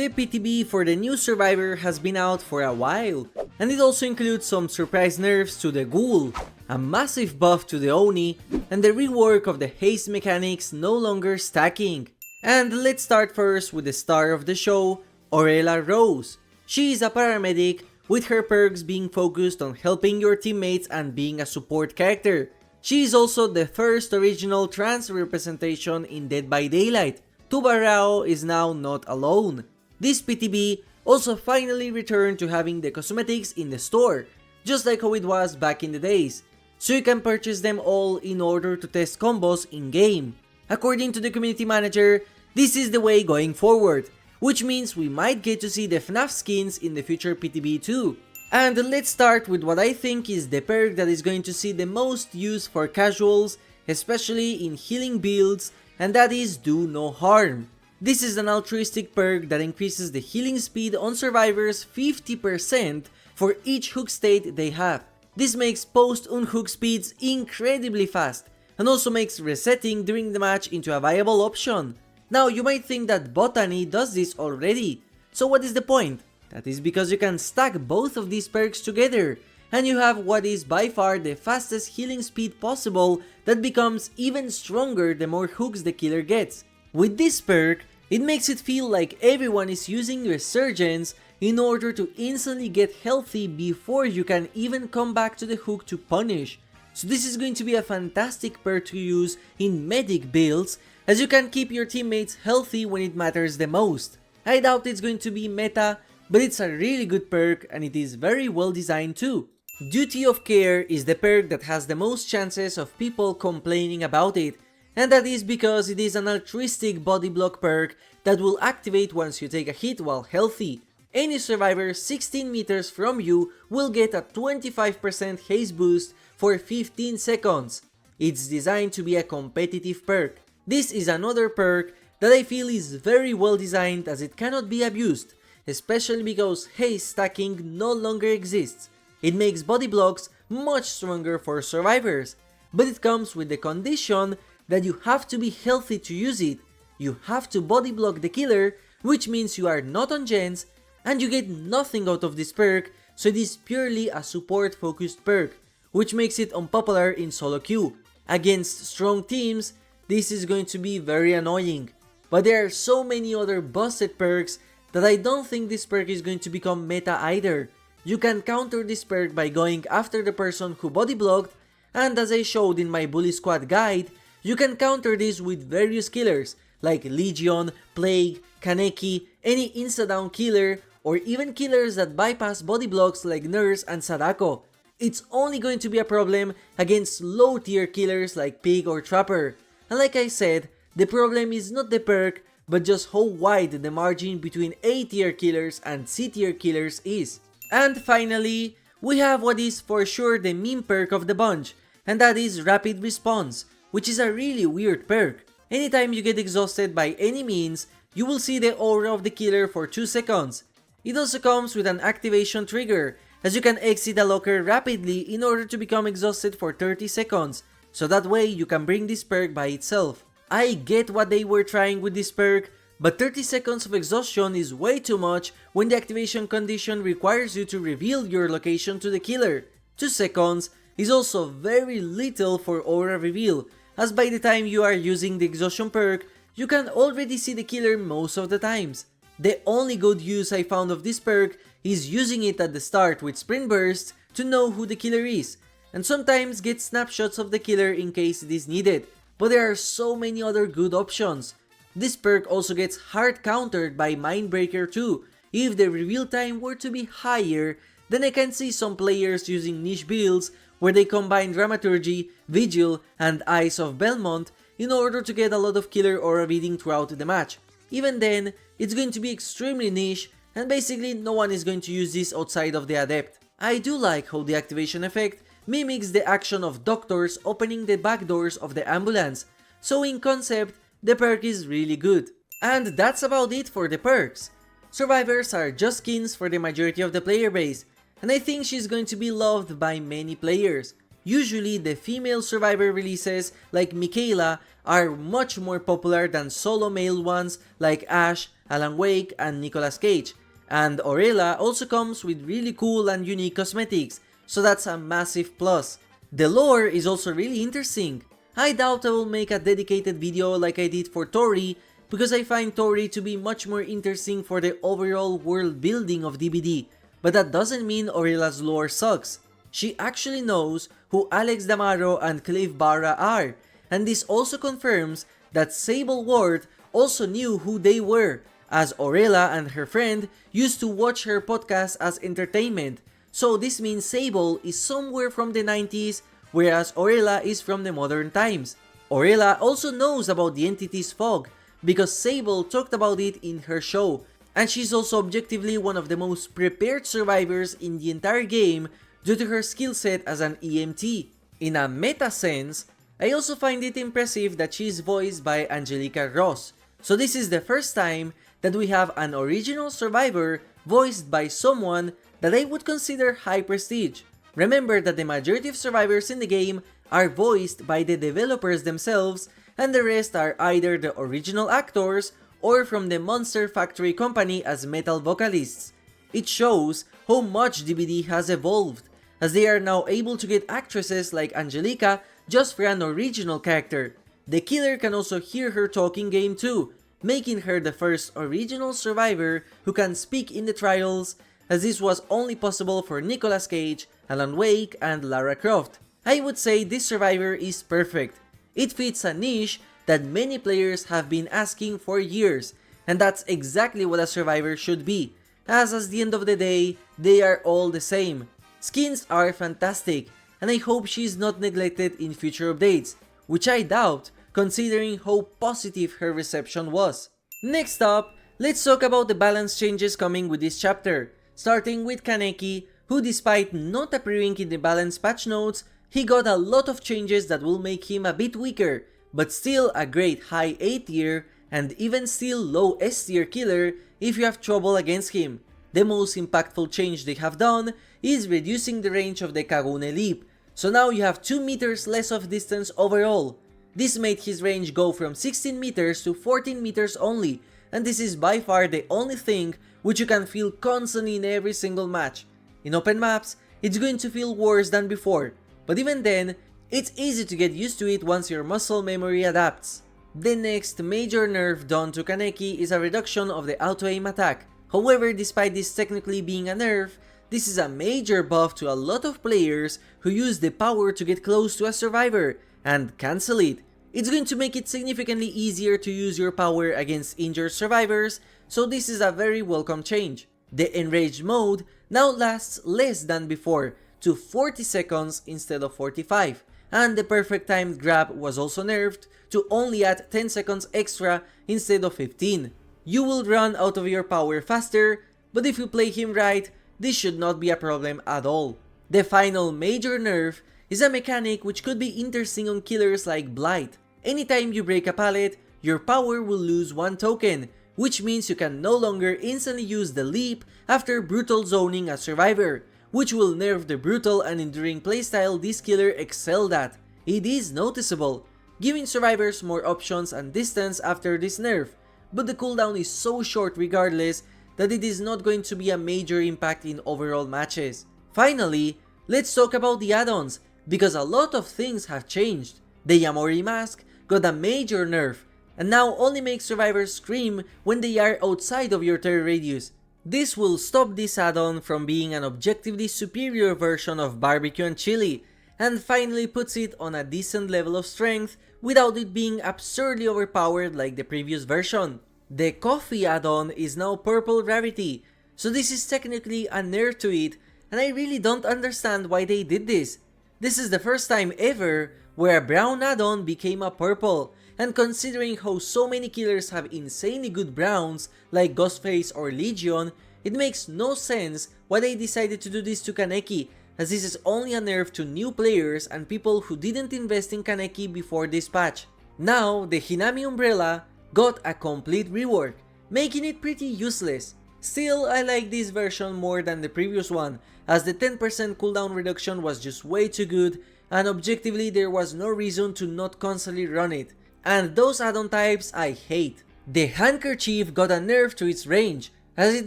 The PTB for the new Survivor has been out for a while, and it also includes some surprise nerfs to the Ghoul, a massive buff to the Oni, and the rework of the haste mechanics no longer stacking. And let's start first with the star of the show, Orela Rose. She is a paramedic, with her perks being focused on helping your teammates and being a support character. She is also the first original trans representation in Dead by Daylight. Tubarao is now not alone. This PTB also finally returned to having the cosmetics in the store, just like how it was back in the days, so you can purchase them all in order to test combos in-game. According to the community manager, this is the way going forward, which means we might get to see the FNAF skins in the future PTB too. And let's start with what I think is the perk that is going to see the most use for casuals, especially in healing builds, and that is Do No Harm. This is an altruistic perk that increases the healing speed on survivors 50% for each hook state they have. This makes post-unhook speeds incredibly fast, and also makes resetting during the match into a viable option. Now you might think that Botany does this already, so what is the point? That is because you can stack both of these perks together, and you have what is by far the fastest healing speed possible that becomes even stronger the more hooks the killer gets. With this perk, it makes it feel like everyone is using Resurgence in order to instantly get healthy before you can even come back to the hook to punish. So this is going to be a fantastic perk to use in medic builds, as you can keep your teammates healthy when it matters the most. I doubt it's going to be meta, but it's a really good perk and it is very well designed too. Duty of Care is the perk that has the most chances of people complaining about it, and that is because it is an altruistic body block perk that will activate once you take a hit while healthy. Any survivor 16 meters from you will get a 25% haste boost for 15 seconds. It's designed to be a competitive perk. This is another perk that I feel is very well designed as it cannot be abused, especially because haste stacking no longer exists. It makes body blocks much stronger for survivors, but it comes with the condition that you have to be healthy to use it. You have to body block the killer, which means you are not on gens, and you get nothing out of this perk, so it is purely a support focused perk, which makes it unpopular in solo queue. Against strong teams, this is going to be very annoying, but there are so many other busted perks that I don't think this perk is going to become meta either. You can counter this perk by going after the person who body blocked, and as I showed in my Bully Squad guide, you can counter this with various killers like Legion, Plague, Kaneki, any insta-down killer, or even killers that bypass body blocks like Nurse and Sadako. It's only going to be a problem against low tier killers like Pig or Trapper. And like I said, the problem is not the perk, but just how wide the margin between A tier killers and C tier killers is. And finally, we have what is for sure the meme perk of the bunch, and that is Rapid Response, which is a really weird perk. Anytime you get exhausted by any means, you will see the aura of the killer for 2 seconds. It also comes with an activation trigger, as you can exit a locker rapidly in order to become exhausted for 30 seconds, so that way you can bring this perk by itself. I get what they were trying with this perk, but 30 seconds of exhaustion is way too much when the activation condition requires you to reveal your location to the killer. 2 seconds is also very little for aura reveal, as by the time you are using the exhaustion perk, you can already see the killer most of the times. The only good use I found of this perk is using it at the start with sprint bursts to know who the killer is, and sometimes get snapshots of the killer in case it is needed, but there are so many other good options. This perk also gets hard countered by Mindbreaker too. If the reveal time were to be higher, then I can see some players using niche builds where they combine Dramaturgy, Vigil, and Eyes of Belmont in order to get a lot of killer aura reading throughout the match. Even then, it's going to be extremely niche, and basically no one is going to use this outside of the Adept. I do like how the activation effect mimics the action of doctors opening the back doors of the ambulance, so in concept, the perk is really good. And that's about it for the perks. Survivors are just skins for the majority of the player base, and I think she's going to be loved by many players. Usually the female survivor releases like Michaela are much more popular than solo male ones like Ash, Alan Wake and Nicolas Cage, and Orela also comes with really cool and unique cosmetics, so that's a massive plus. The lore is also really interesting. I doubt I will make a dedicated video like I did for Tori, because I find Tori to be much more interesting for the overall world building of DBD, but that doesn't mean Orela's lore sucks. She actually knows who Alex Damaro and Clive Barra are, and this also confirms that Sable Ward also knew who they were, as Orela and her friend used to watch her podcast as entertainment, so this means Sable is somewhere from the 90s, whereas Orela is from the modern times. Orela also knows about the entity's fog, because Sable talked about it in her show, and she's also objectively one of the most prepared survivors in the entire game due to her skill set as an EMT. In a meta sense, I also find it impressive that she is voiced by Angelica Ross, so this is the first time that we have an original survivor voiced by someone that I would consider high prestige. Remember that the majority of survivors in the game are voiced by the developers themselves, and the rest are either the original actors or from the Monster Factory company as metal vocalists. It shows how much DBD has evolved, as they are now able to get actresses like Angelica just for an original character. The killer can also hear her talk in game too, making her the first original survivor who can speak in the trials, as this was only possible for Nicolas Cage, Alan Wake and Lara Croft. I would say this survivor is perfect. It fits a niche that many players have been asking for years, and that's exactly what a survivor should be, as at the end of the day, they are all the same. Skins are fantastic, and I hope she is not neglected in future updates, which I doubt considering how positive her reception was. Next up, let's talk about the balance changes coming with this chapter, starting with Kaneki, who despite not appearing in the balance patch notes, he got a lot of changes that will make him a bit weaker, but still a great high A tier and even still low S tier killer if you have trouble against him. The most impactful change they have done is reducing the range of the Kagune Leap, so now you have 2 meters less of distance overall. This made his range go from 16 meters to 14 meters only, and this is by far the only thing which you can feel constantly in every single match. In open maps, it's going to feel worse than before, but even then, it's easy to get used to it once your muscle memory adapts. The next major nerf done to Kaneki is a reduction of the auto-aim attack. However, despite this technically being a nerf, this is a major buff to a lot of players who use the power to get close to a survivor and cancel it. It's going to make it significantly easier to use your power against injured survivors, so this is a very welcome change. The enraged mode now lasts less than before, to 40 seconds instead of 45, and the perfect timed grab was also nerfed to only add 10 seconds extra instead of 15. You will run out of your power faster, but if you play him right, this should not be a problem at all. The final major nerf is a mechanic which could be interesting on killers like Blight. Anytime you break a pallet, your power will lose 1 token, which means you can no longer instantly use the leap after brutal zoning a survivor, which will nerf the brutal and enduring playstyle this killer excelled at. It is noticeable, giving survivors more options and distance after this nerf, but the cooldown is so short regardless that it is not going to be a major impact in overall matches. Finally, let's talk about the add-ons, because a lot of things have changed. The Yamori mask got a major nerf, and now only makes survivors scream when they are outside of your terror radius. This will stop this add-on from being an objectively superior version of barbecue and chili, and finally puts it on a decent level of strength without it being absurdly overpowered like the previous version. The coffee add-on is now purple rarity, so this is technically a nerf to it, and I really don't understand why they did this. This is the first time ever where a brown add-on became a purple, and considering how so many killers have insanely good browns like Ghostface or Legion, it makes no sense why they decided to do this to Kaneki, as this is only a nerf to new players and people who didn't invest in Kaneki before this patch. Now, the Hinami umbrella got a complete rework, making it pretty useless. Still, I like this version more than the previous one, as the 10% cooldown reduction was just way too good, and objectively there was no reason to not constantly run it. And those add-on types I hate. The handkerchief got a nerf to its range, as it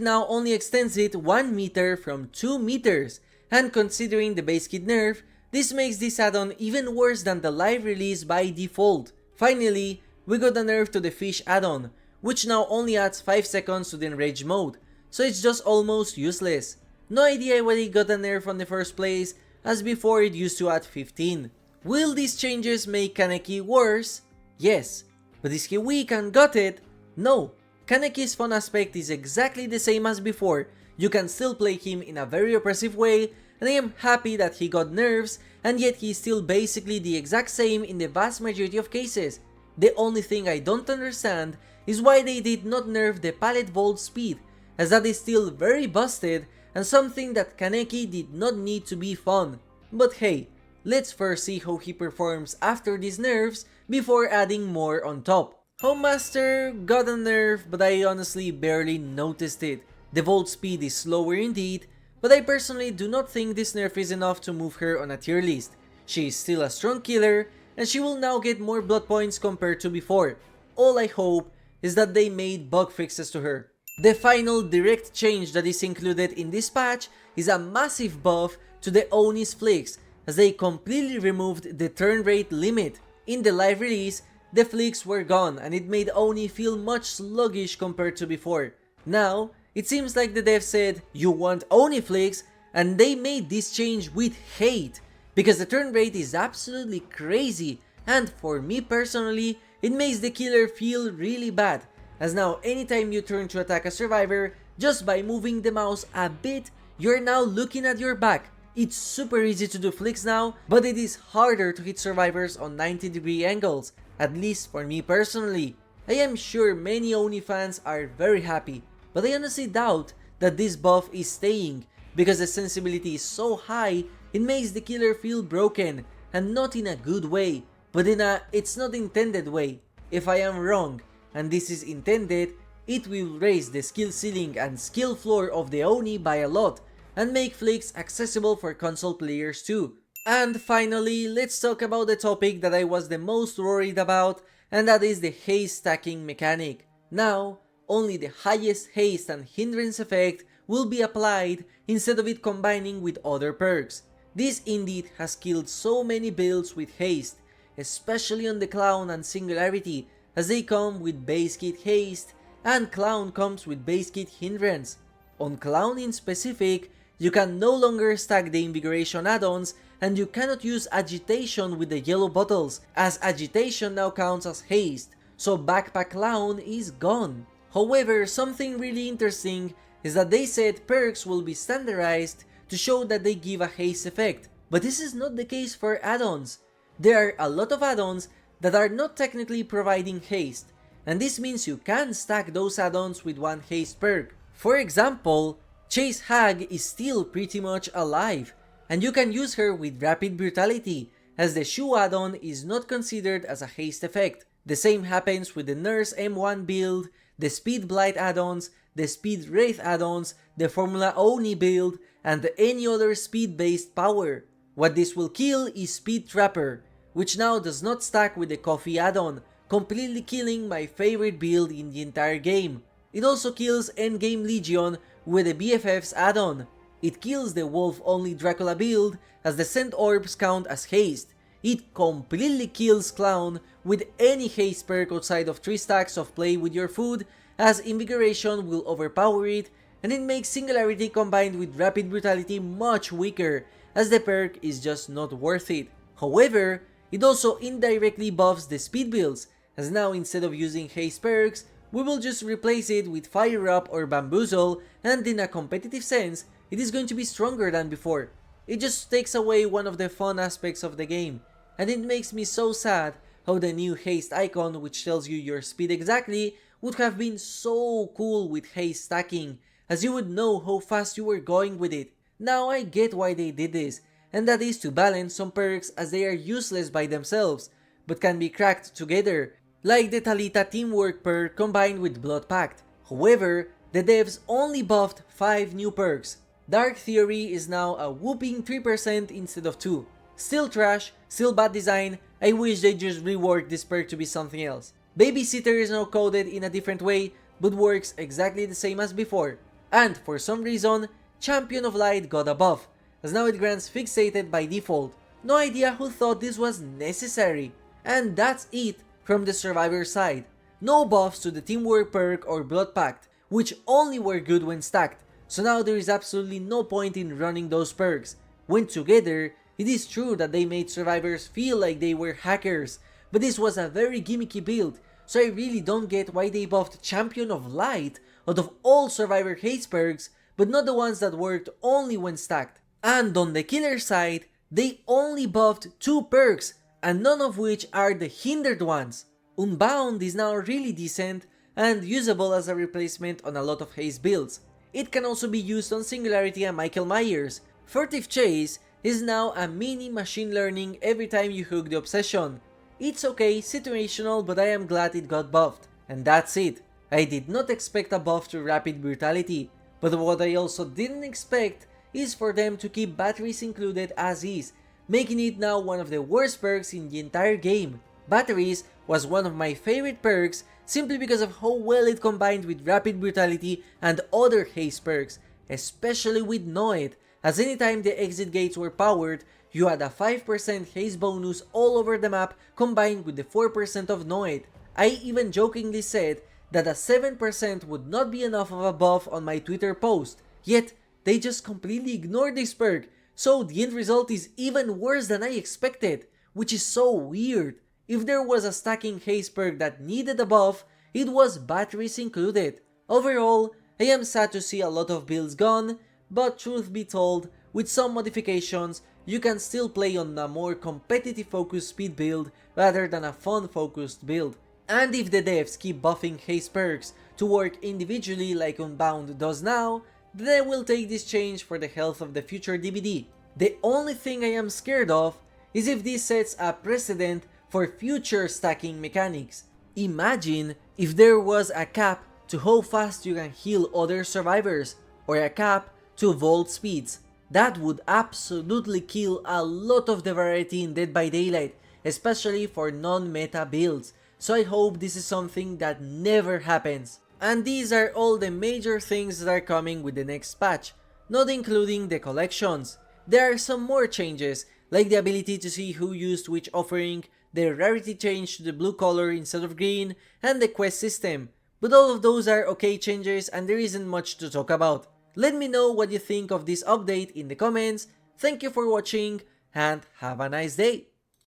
now only extends it 1 meter from 2 meters, and considering the base kit nerf, this makes this add-on even worse than the live release by default. Finally, we got a nerf to the fish add-on, which now only adds 5 seconds to the enrage mode, so it's just almost useless. No idea why they got a nerf on the first place, as before it used to add 15. Will these changes make Kaneki worse? Yes. But is he weak and got it? No. Kaneki's fun aspect is exactly the same as before. You can still play him in a very oppressive way, and I am happy that he got nerfs, and yet he's still basically the exact same in the vast majority of cases. The only thing I don't understand is why they did not nerf the pallet vault speed, as that is still very busted and something that Kaneki did not need to be fun. But hey, let's first see how he performs after these nerfs before adding more on top. Houndmaster got a nerf, but I honestly barely noticed it. The vault speed is slower indeed, but I personally do not think this nerf is enough to move her on a tier list. She is still a strong killer, and she will now get more blood points compared to before. All I hope is that they made bug fixes to her. The final direct change that is included in this patch is a massive buff to the Oni Flicks, as they completely removed the turn rate limit. In the live release, the flicks were gone and it made Oni feel much sluggish compared to before. Now, it seems like the devs said, you want Oni Flicks, and they made this change with hate, because the turn rate is absolutely crazy, and for me personally, it makes the killer feel really bad, as now anytime you turn to attack a survivor, just by moving the mouse a bit, you're now looking at your back. It's super easy to do flicks now, but it is harder to hit survivors on 90-degree angles, at least for me personally. I am sure many Oni fans are very happy, but I honestly doubt that this buff is staying, because the sensibility is so high, it makes the killer feel broken, and not in a good way, but in a it's not intended way. If I am wrong, and this is intended, it will raise the skill ceiling and skill floor of the Oni by a lot, and make flicks accessible for console players too. And finally, let's talk about the topic that I was the most worried about, and that is the haste stacking mechanic. Now, only the highest haste and hindrance effect will be applied instead of it combining with other perks. This indeed has killed so many builds with haste, especially on the Clown and Singularity, as they come with base kit haste, and Clown comes with base kit hindrance. On Clown in specific, you can no longer stack the Invigoration add-ons, and you cannot use Agitation with the yellow bottles, as Agitation now counts as haste, so Backpack Clown is gone. However, something really interesting is that they said perks will be standardized to show that they give a haste effect, but this is not the case for add-ons. There are a lot of add-ons that are not technically providing haste, and this means you can stack those add-ons with one haste perk. For example, Chase Hag is still pretty much alive, and you can use her with Rapid Brutality, as the Shoe add-on is not considered as a haste effect. The same happens with the Nurse M1 build, the Speed Blight add-ons, the Speed Wraith add-ons, the Formula Oni build, and any other speed-based power. What this will kill is Speed Trapper, which now does not stack with the Coffee add-on, completely killing my favorite build in the entire game. It also kills Endgame Legion with the BFF's add-on. It kills the Wolf-only Dracula build, as the Scent Orbs count as haste. It completely kills Clown with any haste perk outside of 3 stacks of play with your food, as Invigoration will overpower it, and it makes Singularity combined with Rapid Brutality much weaker, as the perk is just not worth it. However, it also indirectly buffs the speed builds, as now instead of using haste perks, we will just replace it with Fire Up or Bamboozle, and in a competitive sense, it is going to be stronger than before. It just takes away one of the fun aspects of the game, and it makes me so sad how the new haste icon, which tells you your speed exactly, would have been so cool with haste stacking, as you would know how fast you were going with it. Now I get why they did this, and that is to balance some perks as they are useless by themselves, but can be cracked together, like the Talita Teamwork perk combined with Blood Pact. However, the devs only buffed 5 new perks. Dark Theory is now a whooping 3% instead of 2. Still trash, still bad design, I wish they just reworked this perk to be something else. Babysitter is now coded in a different way, but works exactly the same as before. And for some reason, Champion of Light got a buff, as now it grants Fixated by default. No idea who thought this was necessary. And that's it from the Survivor side. No buffs to the Teamwork perk or Blood Pact, which only were good when stacked, so now there is absolutely no point in running those perks. When together, it is true that they made survivors feel like they were hackers, but this was a very gimmicky build, so I really don't get why they buffed Champion of Light out of all Survivor Haste perks, but not the ones that worked only when stacked. And on the killer side, they only buffed 2 perks, and none of which are the hindered ones. Unbound is now really decent and usable as a replacement on a lot of Haste builds. It can also be used on Singularity and Michael Myers. Furtive Chase is now a mini machine learning every time you hook the obsession. It's okay, situational, but I am glad it got buffed. And that's it. I did not expect a buff to Rapid Brutality, but what I also didn't expect is for them to keep batteries included as is, making it now one of the worst perks in the entire game. Batteries was one of my favorite perks simply because of how well it combined with Rapid Brutality and other Haste perks, especially with Noid, as anytime the exit gates were powered, you had a 5% haste bonus all over the map combined with the 4% of Noid. I even jokingly said that a 7% would not be enough of a buff on my Twitter post, yet they just completely ignored this perk, so the end result is even worse than I expected, which is so weird. If there was a stacking haste perk that needed a buff, it was batteries included. Overall, I am sad to see a lot of builds gone, but truth be told, with some modifications, you can still play on a more competitive focused speed build rather than a fun focused build. And if the devs keep buffing haste perks to work individually like Unbound does now, they will take this change for the health of the future DBD. The only thing I am scared of is if this sets a precedent for future stacking mechanics. Imagine if there was a cap to how fast you can heal other survivors, or a cap to vault speeds. That would absolutely kill a lot of the variety in Dead by Daylight, especially for non-meta builds, so I hope this is something that never happens. And these are all the major things that are coming with the next patch, not including the collections. There are some more changes, like the ability to see who used which offering, the rarity change to the blue color instead of green, and the quest system. But all of those are okay changes and there isn't much to talk about. Let me know what you think of this update in the comments. Thank you for watching and have a nice day.